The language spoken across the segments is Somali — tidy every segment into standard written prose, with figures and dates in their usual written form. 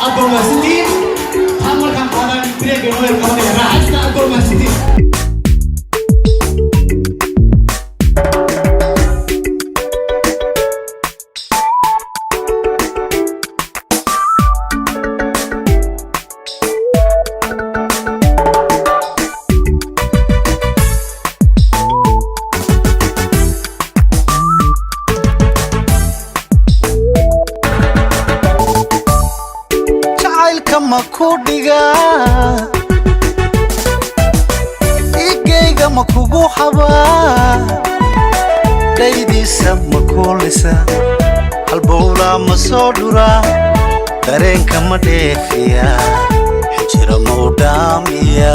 أقول ما ستين هم كان هذا بريك يوم القمر راح أقول ما ستين makudiga igeyga makugu haba daydisa makulisa halbowla masodura dareenka ma dheefiya xijira mawdamiya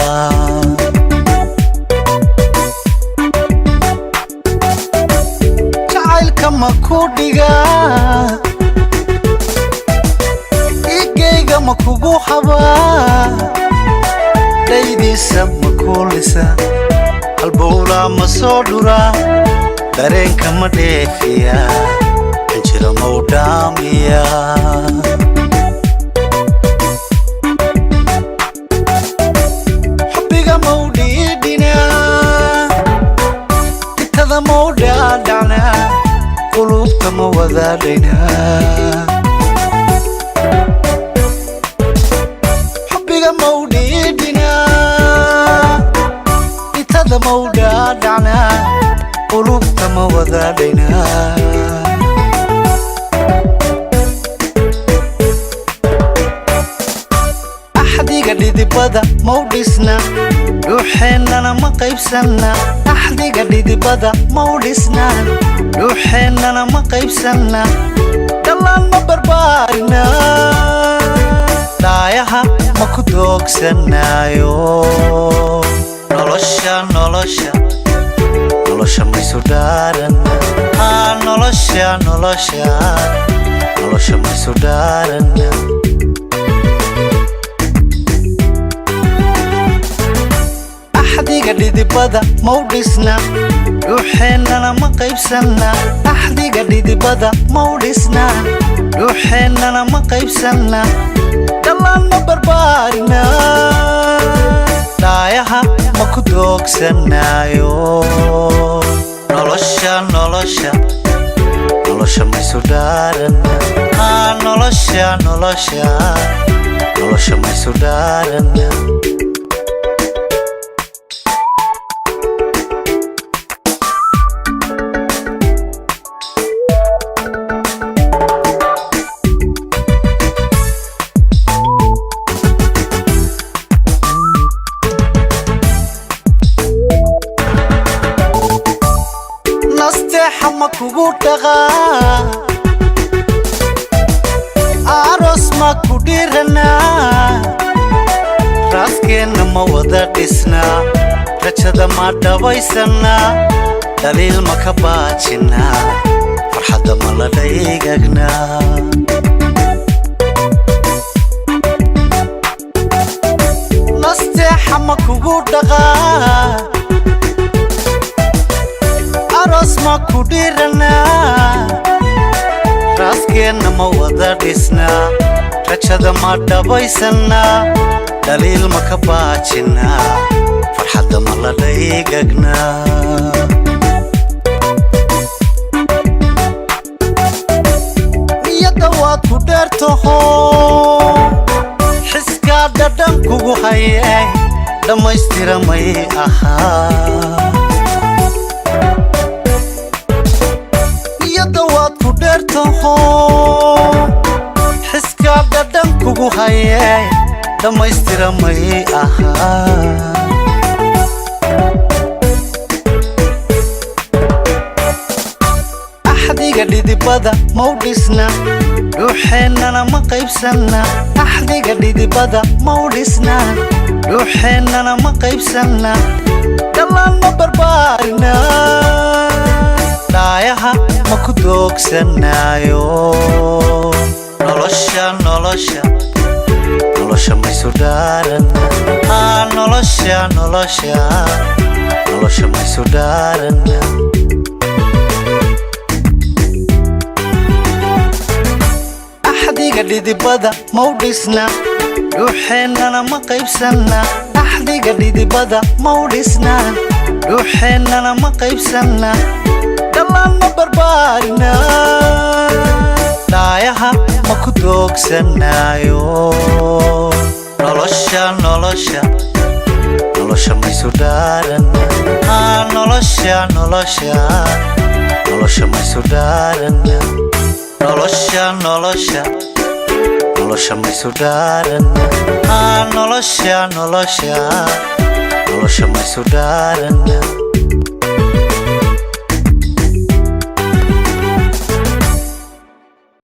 jacaylka makudiga makugu haba daydisa makulisa halbowla masodura dareenka ma dheefiya xijira mawdamiya xubbiga mawdhiidhina itada mawdhaadhacna qulubta ma wadaadhayna مودا دعنا قلوبنا موذالنا أحدي قديد بدا مودسنا روحنا ما قيبسنا أحدي قديد بدا مودسنا روحنا ما قيبسنا دلان ما بربارنا دايها ما كدوكسنا يو nolosha maysu dhaarana nolosha maysu dhaarana axdiga dhidibada mawdhisna ruuxeennana ma qaybsanna axdiga dhidibada mawdhisna ruuxeennana ma qaybsanna dhallaan ma barbaarina daayaha ma ku doogsanayo nolosha maysu dhaarana nolosha maysu dhaarana makugu dhaqa aros makudirana raaskeena ma wada dhisna rajada ma dhabaysana daliil ma ka baajina farxadda ma la dhaygagna nasteexa makugu dhaqa aros makudirana raaskeena ma wada dhisna rajada ma dhabaysana daliil ma ka baajina farxadda ma la dhaygagna niyadda waad ku dheertaho xiskaa dhadhan kugu hayay dhammaystira may ahaa حسكا ددن كوغو هاي دمايستيرا ماي اها احدي قديد بدا مودسنا روحنا ما قيبسنا احدي قديد بدا مودسنا روحنا ما قيبسنا دلان ما بربارنا daayaha ma ku doogsanayo nolosha maysu dhaarana nolosha maysu dhaarana axdiga dhidibada ma u dhisna dhuuxeennana ma qaybsanna axdiga dhidibada ma u dhisna dhuuxeennana ma qaybsanna dhammaan ma barbaarina dhaayaha ma ku doogsanaayo nolosha maysu dhaarana nolosha maysu dhaarana nolosha maysu dhaarana nolosha maysu dhaarana